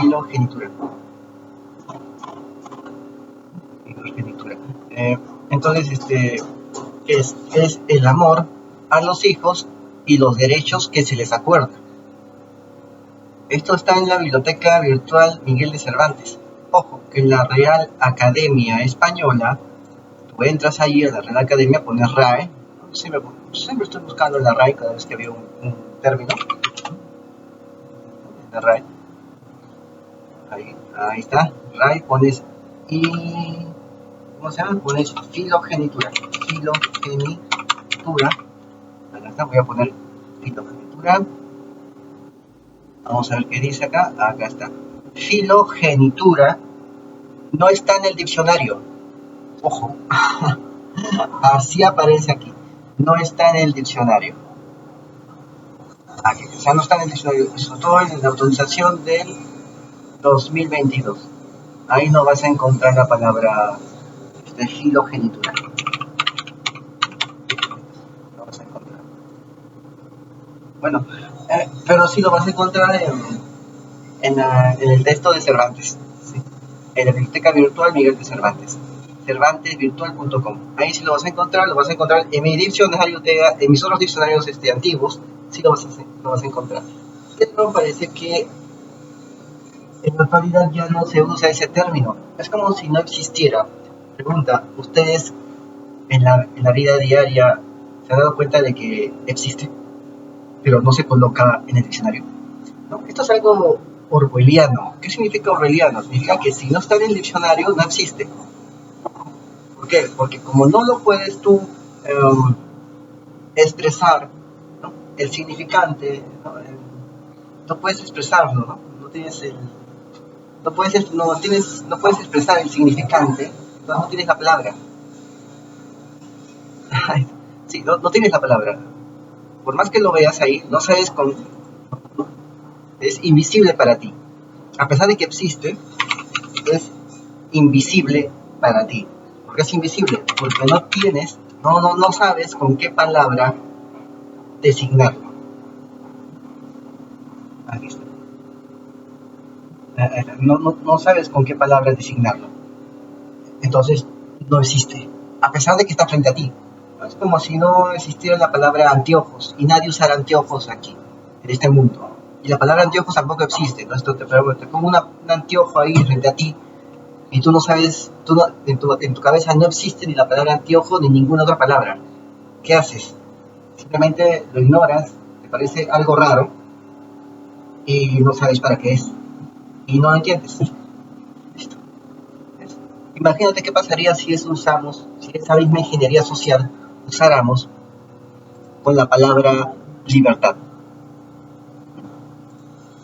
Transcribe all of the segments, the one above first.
filogenitura. Entonces, es el amor a los hijos y los derechos que se les acuerda. Esto está en la Biblioteca Virtual Miguel de Cervantes. Ojo, que en la Real Academia Española, tú entras ahí a la Real Academia, pones RAE. Siempre estoy buscando la RAE cada vez que veo un término. La RAE. Ahí está. RAE, pones ¿cómo se llama? Pones filogenitura. Filogenitura. Acá está, voy a poner filogenitura. Vamos a ver qué dice acá. Acá está. Filogenitura no está en el diccionario. Ojo. Así aparece aquí. No está en el diccionario. Aquí, o sea, no está en el diccionario. Sobre todo en la autorización del 2022. Ahí no vas a encontrar la palabra filogenitura. No vas a encontrar. Bueno, pero sí lo vas a encontrar en el texto de Cervantes, ¿sí? En la Biblioteca Virtual Miguel de Cervantes, cervantesvirtual.com. Ahí sí lo vas a encontrar en mi diccionario, en mis otros diccionarios antiguos, sí lo vas a encontrar. Pero parece que en la actualidad ya no se usa ese término, es como si no existiera. Pregunta, ¿ustedes en la vida diaria se han dado cuenta de que existe, pero no se coloca en el diccionario? ¿No? Esto es algo orwelliano. ¿Qué significa orwelliano? Significa que si no está en el diccionario, no existe. ¿Por qué? Porque como no lo puedes tú expresar, ¿no? El significante, no puedes expresarlo, ¿no? No puedes expresar el significante, no tienes la palabra. Sí, no tienes la palabra. Por más que lo veas ahí, no sabes es invisible para ti. A pesar de que existe, es invisible para ti. ¿Por qué es invisible? Porque no sabes con qué palabra designarlo. Aquí está. No sabes con qué palabra designarlo. Entonces, no existe. A pesar de que está frente a ti. Es como si no existiera la palabra anteojos y nadie usara anteojos aquí, en este mundo. Y la palabra anteojos tampoco existe, ¿no? Te pongo un anteojo ahí frente a ti y tú no sabes, en tu cabeza no existe ni la palabra anteojo ni ninguna otra palabra. ¿Qué haces? Simplemente lo ignoras, te parece algo raro y no sabes para qué es y no lo entiendes. Listo. Imagínate qué pasaría si esa misma ingeniería social usáramos con la palabra libertad.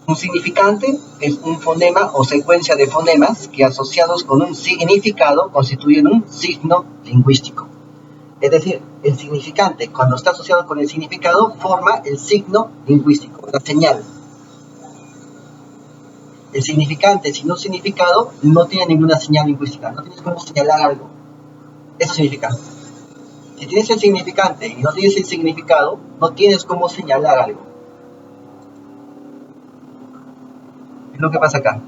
Un significante es un fonema o secuencia de fonemas que asociados con un significado constituyen un signo lingüístico. Es decir, el significante, cuando está asociado con el significado, forma el signo lingüístico, la señal. El significante sin un significado no tiene ninguna señal lingüística, no tienes cómo señalar algo. Eso significa. Si tienes el significante y no tienes el significado, no tienes cómo señalar algo. Es lo que pasa acá.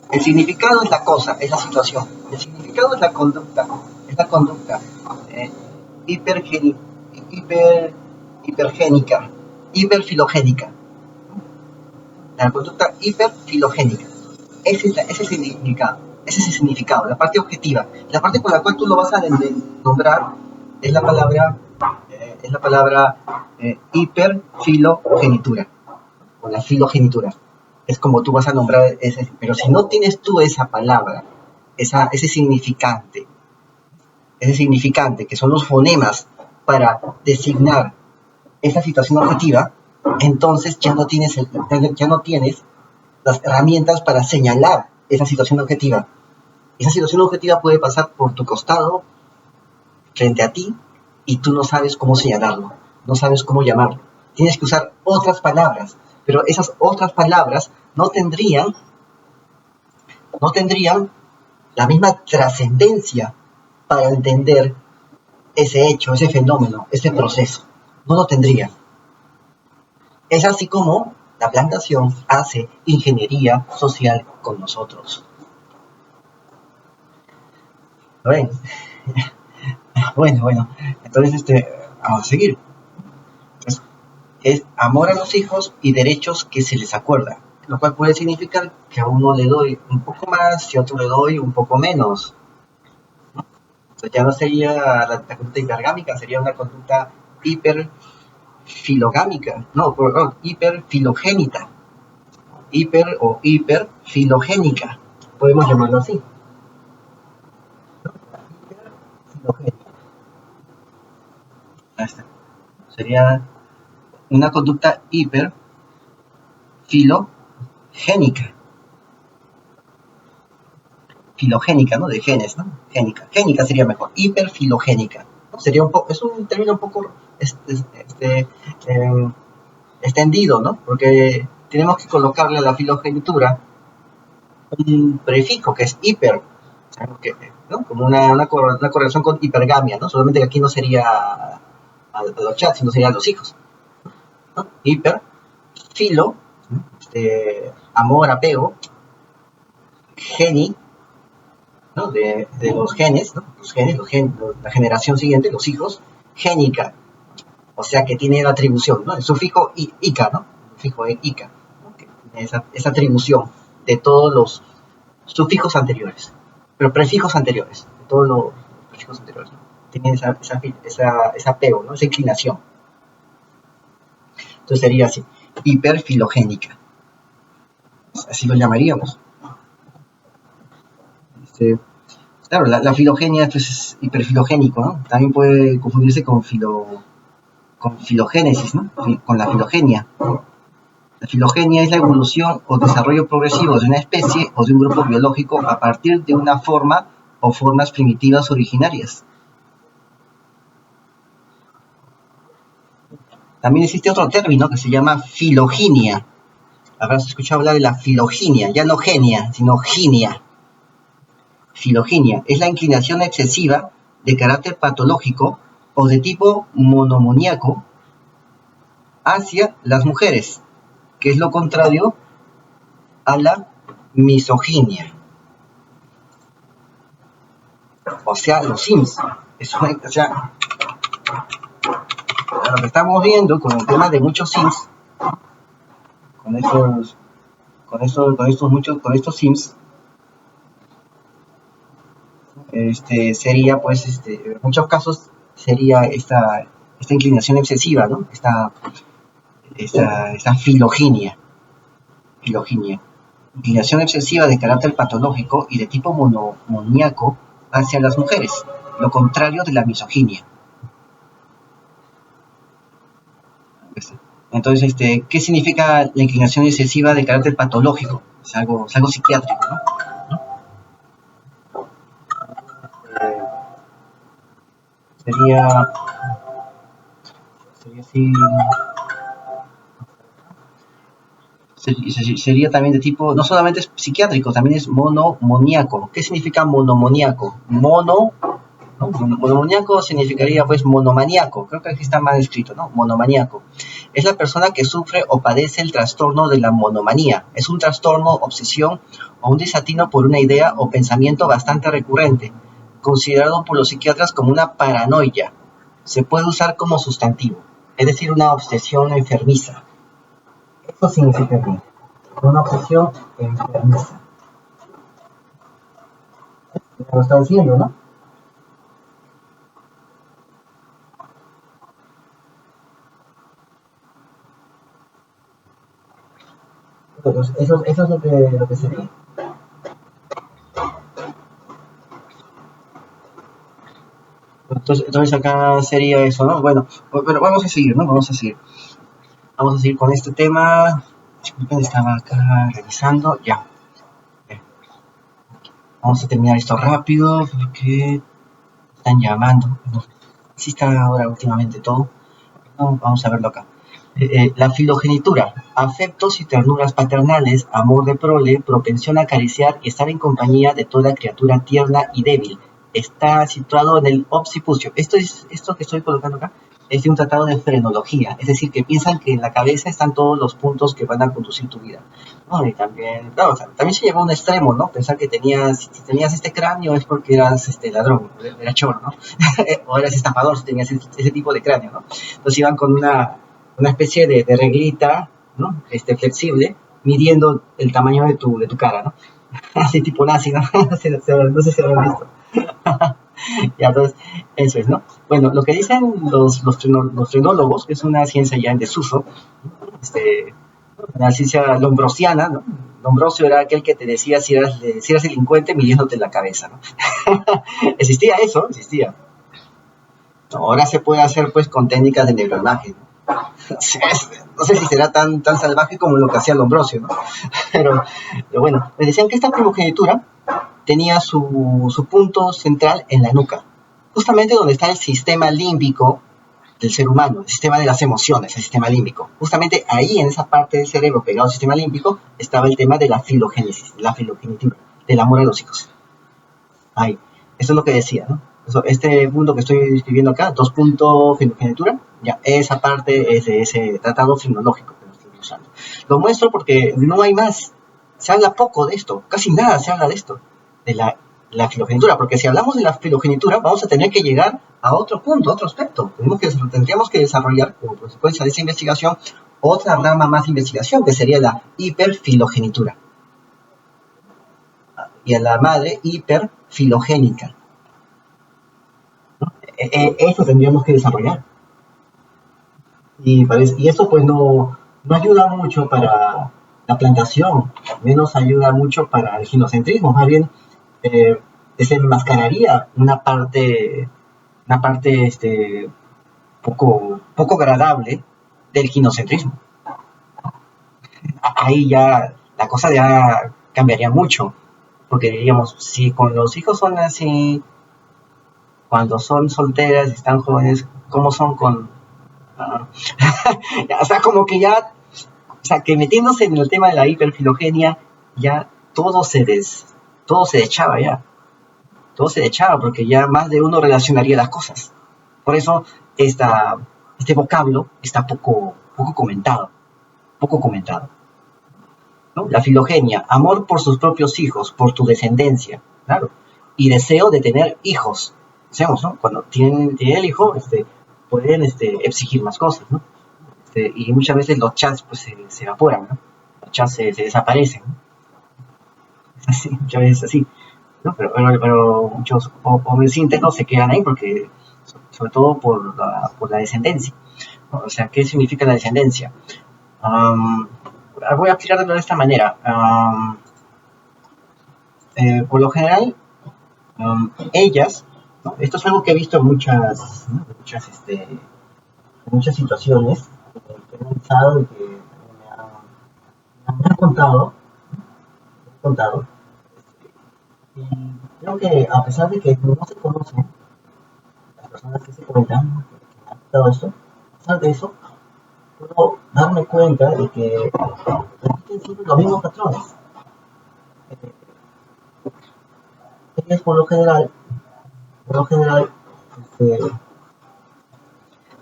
El significado es la cosa, es la situación. El significado es la conducta. Hipergénica, hiperfilogénica. La conducta hiperfilogénica. Ese es el significado. Ese es el significado, la parte objetiva. La parte con la cual tú lo vas a nombrar es la palabra hiperfilogenitura. O la filogenitura. Es como tú vas a nombrar ese. Pero si no tienes tú esa palabra, ese significante que son los fonemas para designar esa situación objetiva, entonces ya no tienes las herramientas para señalar esa situación objetiva. Esa situación objetiva puede pasar por tu costado, frente a ti, y tú no sabes cómo señalarlo, no sabes cómo llamarlo. Tienes que usar otras palabras, pero esas otras palabras no tendrían la misma trascendencia para entender ese hecho, ese fenómeno, ese proceso. No lo tendrían. Es así como la plantación hace ingeniería social con nosotros. ¿Lo ven? Bueno. Entonces, vamos a seguir. Entonces, es amor a los hijos y derechos que se les acuerda, lo cual puede significar que a uno le doy un poco más y a otro le doy un poco menos. Entonces ya no sería la conducta hipergámica, sería una conducta hiperfilogámica, no, perdón, hiperfilogénica, hiperfilogénica, podemos llamarlo así. Hiperfilogénica. Sería una conducta hiperfilogénica. Filogénica, ¿no? De genes, ¿no? Génica sería mejor. Hiperfilogénica. ¿No? Sería un poco, es un término un poco extendido, ¿no? Porque tenemos que colocarle a la filogenitura un prefijo que es hiper, ¿no? Como una correlación con hipergamia, ¿no? Solamente que aquí no sería a los chats, sino serían los hijos, ¿no? Hiper, filo, ¿no? Amor, apego, geni, ¿no? De los genes, ¿no? La generación siguiente, los hijos, génica, o sea que tiene la atribución, ¿no? El sufijo ica, ¿no? El sufijo ica, ¿no? Que tiene esa atribución de todos los sufijos anteriores, pero prefijos anteriores, de todos los prefijos anteriores, ¿no? Tienen ese apego, ¿no? Esa inclinación. Entonces sería así, hiperfilogénica, así lo llamaríamos. Claro, la filogenia pues, es hiperfilogénico, ¿no? También puede confundirse con filogénesis, ¿no? Con la filogenia. La filogenia es la evolución o desarrollo progresivo de una especie o de un grupo biológico a partir de una forma o formas primitivas originarias. También existe otro término que se llama filoginia. Habrás escuchado hablar de la filoginia, ya no genia, sino ginia. Filoginia es la inclinación excesiva de carácter patológico o de tipo monomoníaco hacia las mujeres, que es lo contrario a la misoginia. O sea, los Sims. O sea, lo que estamos viendo con el tema de muchos Sims, con estos Sims, sería pues, en muchos casos sería esta inclinación excesiva, ¿no? Esta filoginia, inclinación excesiva de carácter patológico y de tipo monomoníaco hacia las mujeres, lo contrario de la misoginia. Entonces, ¿qué significa la inclinación excesiva de carácter patológico? Es algo psiquiátrico, ¿no? Sería así. Sería también de tipo, no solamente es psiquiátrico, también es monomoníaco. ¿Qué significa monomoníaco? Monomoníaco significaría pues monomaníaco, creo que aquí está mal escrito, ¿no? Monomaníaco. Es la persona que sufre o padece el trastorno de la monomanía. Es un trastorno, obsesión o un desatino por una idea o pensamiento bastante recurrente, considerado por los psiquiatras como una paranoia. Se puede usar como sustantivo, es decir, una obsesión enfermiza. Eso significa bien, una obsesión enfermiza. Lo está diciendo, ¿no? Eso es lo que sería. Entonces acá sería eso, ¿no? Bueno, pero vamos a seguir, ¿no? Vamos a seguir con este tema. Disculpen, estaba acá revisando. Ya. Vamos a terminar esto rápido porque están llamando. No sé si está ahora últimamente todo. No, vamos a verlo acá. La filogenitura, afectos y ternuras paternales, amor de prole, propensión a acariciar y estar en compañía de toda criatura tierna y débil. Está situado en el occipucio. Esto que estoy colocando acá es de un tratado de frenología, es decir, que piensan que en la cabeza están todos los puntos que van a conducir tu vida. No, y también, claro, o sea, también se llevó a un extremo, ¿no? Pensar que si tenías este cráneo es porque eras ladrón, eras choro, ¿no? O eras estafador si tenías ese tipo de cráneo, ¿no? Entonces iban con una especie de reglita, ¿no? Flexible, midiendo el tamaño de tu cara, ¿no? Así tipo nazi, ¿no? No sé si habrán visto. Ya, entonces, eso es, ¿no? Bueno, lo que dicen los trinólogos, que es una ciencia ya en desuso, este, la ciencia lombrosiana, ¿no? Lombrosio era aquel que te decía si eras delincuente midiéndote la cabeza, ¿no? Existía eso, existía. Ahora se puede hacer pues con técnicas de neuroimagen. No sé si será tan salvaje como lo que hacía Lombrosio, ¿no? Pero bueno, me decían que esta primogenitura tenía su punto central en la nuca, justamente donde está el sistema límbico del ser humano, el sistema de las emociones, el sistema límbico. Justamente ahí, en esa parte del cerebro pegado al sistema límbico, estaba el tema de la filogénesis, la filogenitura, del amor a los hijos. Ahí, eso es lo que decía, ¿no? Este punto que estoy escribiendo acá, 2 puntos filogenitura, ya, esa parte es de ese tratado filológico que estoy usando. Lo muestro porque no hay más, se habla poco de esto, casi nada se habla de esto, de la filogenitura, porque si hablamos de la filogenitura vamos a tener que llegar a otro punto, a otro aspecto. Tendríamos que desarrollar, como consecuencia de esa investigación, otra rama más de investigación, que sería la hiperfilogenitura. Y a la madre hiperfilogénica. Eso tendríamos que desarrollar. Y eso pues no ayuda mucho para la plantación, menos ayuda mucho para el ginocentrismo, más bien desenmascararía una parte poco agradable del ginocentrismo. Ahí ya la cosa ya cambiaría mucho, porque diríamos, si con los hijos son así, cuando son solteras y están jóvenes, ¿cómo son con...? O sea, como que ya, o sea, que metiéndose en el tema de la hiperfilogenia, ya todo se echaba ya. Todo se echaba porque ya más de uno relacionaría las cosas. Por eso este vocablo está poco comentado, ¿no? La filogenia, amor por sus propios hijos, por tu descendencia, claro, y deseo de tener hijos. Decíamos, ¿no? Cuando tienen el hijo, pueden exigir más cosas, ¿no? Y muchas veces los chats pues se evaporan, ¿no? Los chats se desaparecen, ¿no? Es así, muchas veces así, ¿no? Pero muchos hombres íntegros se quedan ahí porque, sobre todo por la descendencia, ¿no? O sea, ¿qué significa la descendencia? Voy a explicarlo de esta manera. Por lo general, ellas, ¿no? Esto es algo que he visto en muchas situaciones, que he pensado y que me han contado. Y creo que a pesar de que no se conocen las personas que se cuentan, que han contado esto, a pesar de eso, puedo darme cuenta de que repiten siempre los mismos patrones. Ellas por lo general,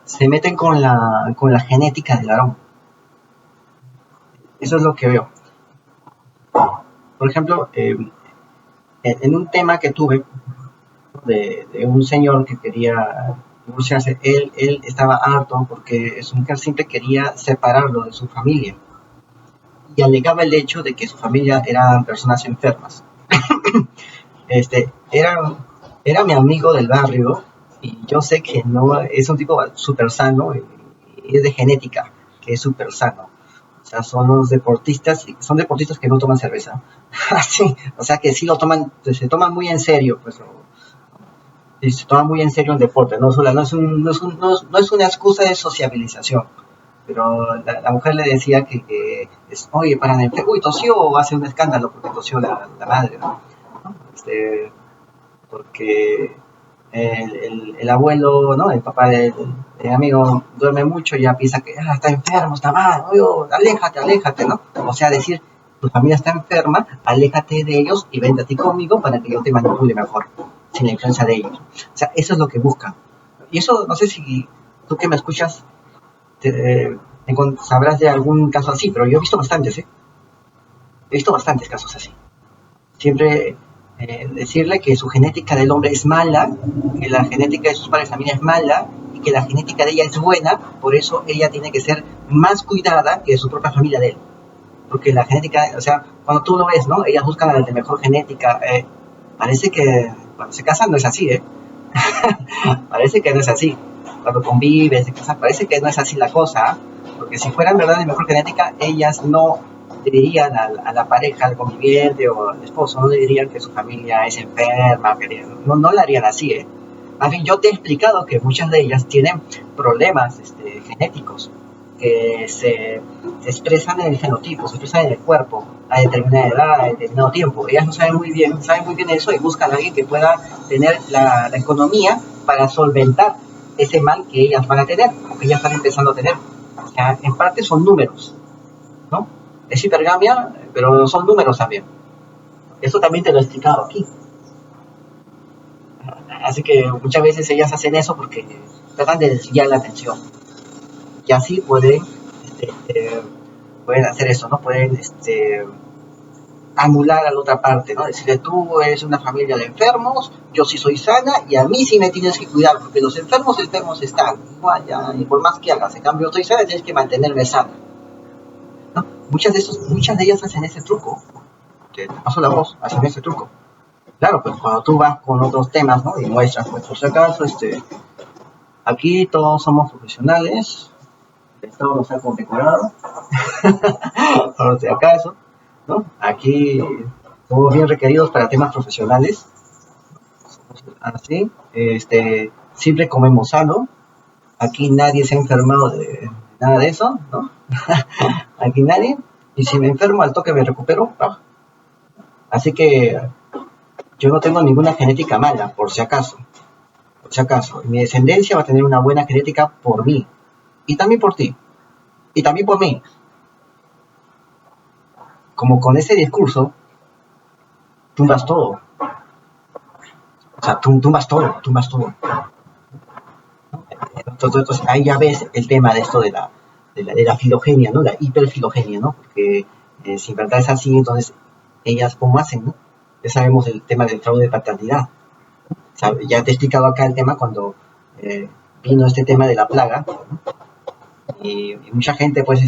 se meten con la genética del varón. Eso es lo que veo. Por ejemplo, en un tema que tuve de un señor que quería divorciarse, él estaba harto porque su mujer siempre quería separarlo de su familia y alegaba el hecho de que su familia eran personas enfermas. Era mi amigo del barrio y yo sé que no es un tipo súper sano y es de genética, que es súper sano. O sea, son deportistas que no toman cerveza. Así, o sea que sí se toman muy en serio, pues, y se toman muy en serio el deporte. No es una excusa de sociabilización. Pero la mujer le decía oye, para el uy, tosió o hace un escándalo porque tosió la madre, ¿no? Porque el abuelo, ¿no? El papá del amigo duerme mucho y ya piensa que está enfermo, está mal, oye, aléjate, ¿no? O sea, decir, tu familia está enferma, aléjate de ellos y vente a ti conmigo para que yo te manipule mejor, sin la influencia de ellos. O sea, eso es lo que buscan. Y eso, no sé si Tú que me escuchas, sabrás de algún caso así, pero yo he visto bastantes, ¿eh? He visto bastantes casos así. Siempre decirle que su genética del hombre es mala, que la genética de sus padres también es mala, y que la genética de ella es buena, por eso ella tiene que ser más cuidada que su propia familia de él. Porque la genética, o sea, cuando tú lo ves, ¿no? Ellas buscan la de mejor genética. Parece que cuando se casan no es así, ¿eh? Parece que no es así. Cuando conviven, se casan, parece que no es así la cosa. Porque si fueran verdad de mejor genética, ellas no le dirían a la pareja, al conviviente o al esposo, no le dirían que su familia es enferma, que no la harían así, ¿eh? Más bien, yo te he explicado que muchas de ellas tienen problemas genéticos que se expresan en el genotipo, se expresan en el cuerpo a determinada edad, a determinado tiempo. Ellas no saben muy bien eso y buscan a alguien que pueda tener la economía para solventar ese mal que ellas van a tener o que ya están empezando a tener. O sea, en parte son números, ¿no? Es hipergamia, pero son números también. Eso también te lo he explicado aquí. Así que muchas veces ellas hacen eso porque tratan de desviar la atención. Y así pueden hacer eso, ¿no? Pueden anular a la otra parte, ¿no? Decirle, tú eres una familia de enfermos, yo sí soy sana y a mí sí me tienes que cuidar, porque los enfermos están, igual ya, y por más que hagas, en cambio estoy sana, tienes que mantenerme sana, ¿no? Muchas de ellas hacen ese truco, te paso la voz, hacen ese truco. Claro, pues cuando tú vas con otros temas, ¿no? Y muestras, pues por si acaso, aquí todos somos profesionales, el Estado nos ha condecorado, por si acaso, ¿no? Aquí somos bien requeridos para temas profesionales, así, siempre comemos sano, aquí nadie se ha enfermado de nada de eso, ¿no? Aquí nadie, y si me enfermo al toque me recupero, ¡pah! Así que yo no tengo ninguna genética mala, por si acaso, mi descendencia va a tener una buena genética por mí, y también por ti, y también por mí. Como con ese discurso, tumbas todo, o sea, tumbas todo. Entonces ahí ya ves el tema de esto de la filogenia, ¿no? La hiperfilogenia, ¿no? Porque si en verdad es así, entonces ellas cómo hacen, ¿no? Ya sabemos el tema del fraude de paternidad. Ya te he explicado acá el tema cuando vino este tema de la plaga, ¿no? Y mucha gente, pues,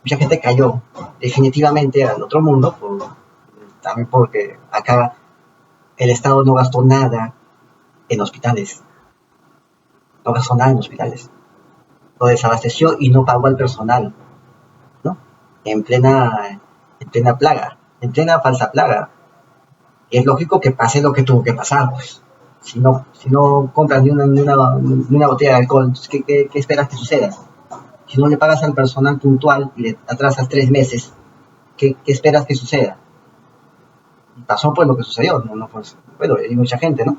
mucha gente cayó definitivamente al otro mundo, también porque acá el Estado no gastó nada en hospitales, no gastó nada en hospitales. Lo desabasteció y no pagó al personal, ¿no? En plena plaga, en plena falsa plaga. Y es lógico que pase lo que tuvo que pasar, pues. Si no compras ni una botella de alcohol, ¿qué esperas que suceda? Si no le pagas al personal puntual y le atrasas 3 meses, ¿qué esperas que suceda? Y pasó pues lo que sucedió, no pues, bueno, hay mucha gente, ¿no?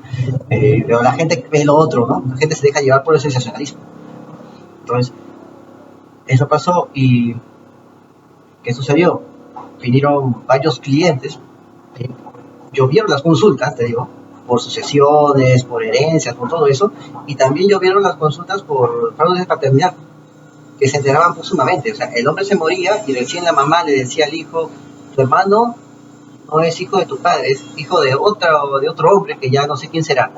Pero la gente ve lo otro, ¿no? La gente se deja llevar por el sensacionalismo. Entonces, eso pasó y ¿qué sucedió? Vinieron varios clientes, ¿sí? Llovieron las consultas, te digo, por sucesiones, por herencias, por todo eso, y también llovieron las consultas por fraudes de paternidad, que se enteraban póstumamente. O sea, el hombre se moría y recién la mamá le decía al hijo, tu hermano no es hijo de tu padre, es hijo de otro hombre que ya no sé quién será.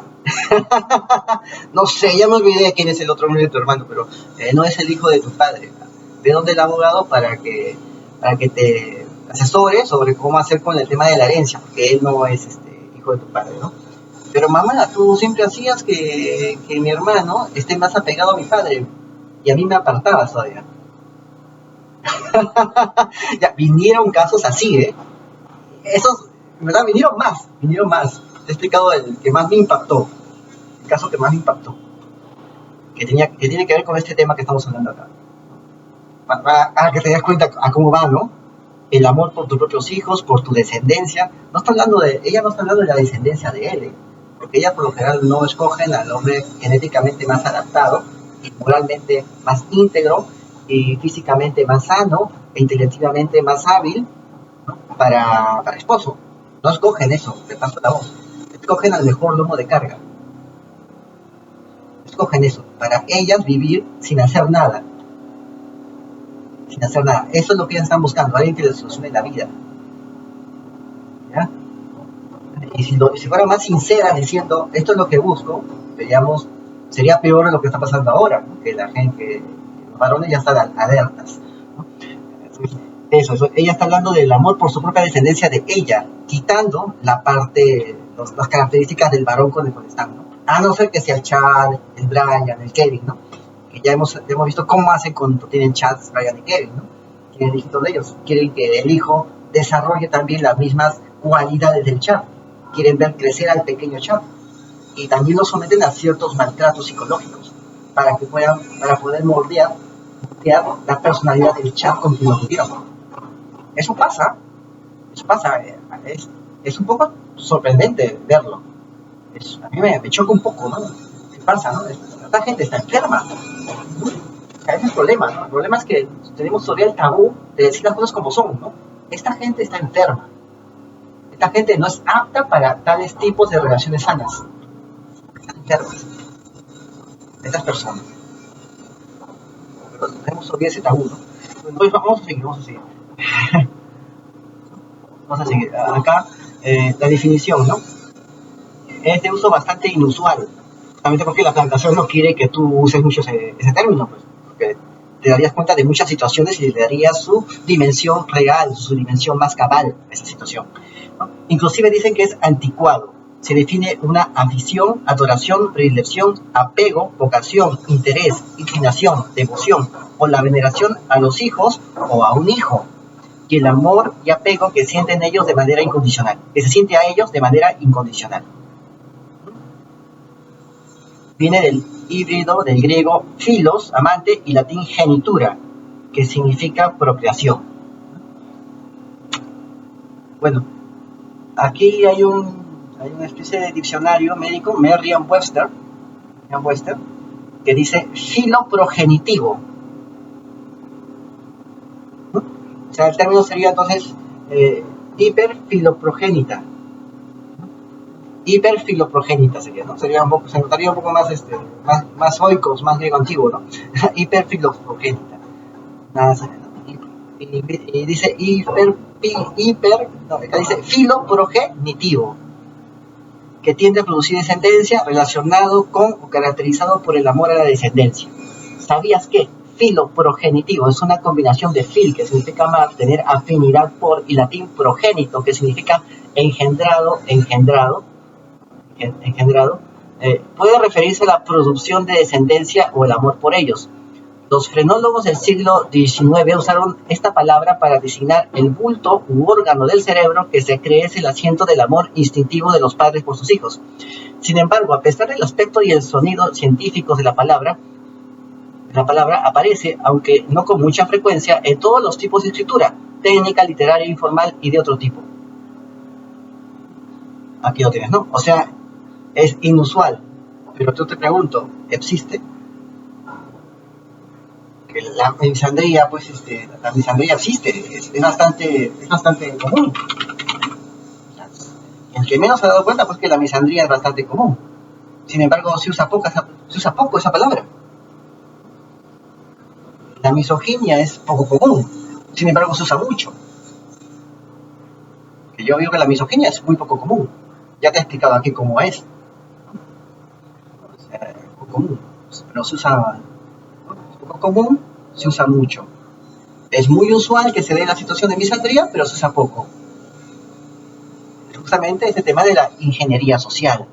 No sé, ya me olvidé quién es el otro hombre de tu hermano, pero no es el hijo de tu padre. Ve donde el abogado para que te asesore sobre cómo hacer con el tema de la herencia, porque él no es hijo de tu padre, ¿no? Pero mamá, tú siempre hacías que mi hermano esté más apegado a mi padre y a mí me apartabas todavía. Ya, vinieron casos así, ¿eh? Esos, en verdad, vinieron más. Te he explicado el que más me impactó, el caso que más me impactó, que tiene que ver con este tema que estamos hablando acá. Para que te des cuenta a cómo va, ¿no? El amor por tus propios hijos, por tu descendencia. Ella no está hablando de la descendencia de él, ¿eh? Porque ella por lo general no escogen al hombre genéticamente más adaptado, y moralmente más íntegro, y físicamente más sano, e intelectualmente más hábil, ¿no? Para esposo. No escogen eso, te paso la voz. Escogen al mejor lomo de carga. Escogen eso, para ellas vivir sin hacer nada. Sin hacer nada. Eso es lo que ellas están buscando, alguien que les solucione la vida. ¿Ya? Y si fuera más sincera diciendo, esto es lo que busco, digamos, sería peor de lo que está pasando ahora, ¿no? Que la gente, que los varones ya están alertas, ¿no? Eso, ella está hablando del amor por su propia descendencia de ella, quitando la parte, las características del varón con el que están, ¿no? A no ser que sea el Chad, el Brian, el Kevin, ¿no? Que ya hemos visto cómo hacen cuando tienen Chads, Brian y Kevin, ¿no? Quieren hijitos de ellos, quieren que el hijo desarrolle también las mismas cualidades del Chad, quieren ver crecer al pequeño Chad, y también lo someten a ciertos maltratos psicológicos para poder moldear la personalidad del Chad con quien lo tuvieron. Eso pasa, es un poco sorprendente verlo. A mí me choca un poco, ¿no? ¿Qué pasa, no? Esta gente está enferma. Ese es el problema, ¿no? El problema es que tenemos todavía el tabú de decir las cosas como son, ¿no? Esta gente está enferma. Esta gente no es apta para tales tipos de relaciones sanas. Están enfermas. Estas personas. Pero tenemos todavía ese tabú, ¿no? Entonces vamos a seguir. Vamos a seguir. Acá, la definición, ¿no? Es de uso bastante inusual. Justamente porque la plantación no quiere que tú uses mucho ese término, pues. Porque te darías cuenta de muchas situaciones y le darías su dimensión real, su dimensión más cabal a esa situación, ¿no? Inclusive dicen que es anticuado. Se define una afición, adoración, predilección, apego, vocación, interés, inclinación, devoción o la veneración a los hijos o a un hijo. Y el amor y apego que sienten ellos de manera incondicional, que se siente a ellos de manera incondicional. Viene del híbrido del griego philos, amante, y latín genitura, que significa procreación. Bueno, aquí hay una especie de diccionario médico, Merriam-Webster, que dice filoprogenitivo. O sea, el término sería entonces hiperfiloprogénita. Hiperfiloprogénita sería, ¿no? Se notaría un poco más, más oikos, más griego antiguo, ¿no? Hiperfiloprogénita. Y dice dice filoprogenitivo, que tiende a producir descendencia relacionado con o caracterizado por el amor a la descendencia. ¿Sabías que filoprogenitivo es una combinación de fil, que significa amar, tener afinidad por, y latín progénito, que significa engendrado, puede referirse a la producción de descendencia o el amor por ellos? Los frenólogos del siglo XIX usaron esta palabra para designar el bulto u órgano del cerebro que se cree es el asiento del amor instintivo de los padres por sus hijos. Sin embargo, a pesar del aspecto y el sonido científicos de la palabra aparece, aunque no con mucha frecuencia, en todos los tipos de escritura, técnica, literaria, informal y de otro tipo. Aquí lo tienes, ¿no? O sea, es inusual, pero yo te pregunto, ¿existe? Que la misandría, pues, la misandría existe, es bastante común. El que menos se ha dado cuenta, pues, que la misandría es bastante común. Sin embargo, se usa poco esa palabra. La misoginia es poco común, sin embargo se usa mucho. Que yo digo que la misoginia es muy poco común. Ya te he explicado aquí cómo es. O sea, es poco común, pero se usa, es poco común, se usa mucho. Es muy usual que se dé la situación de misandría, pero se usa poco. Justamente este tema de la ingeniería social.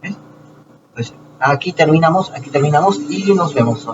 ¿Ves? Pues aquí terminamos y nos vemos.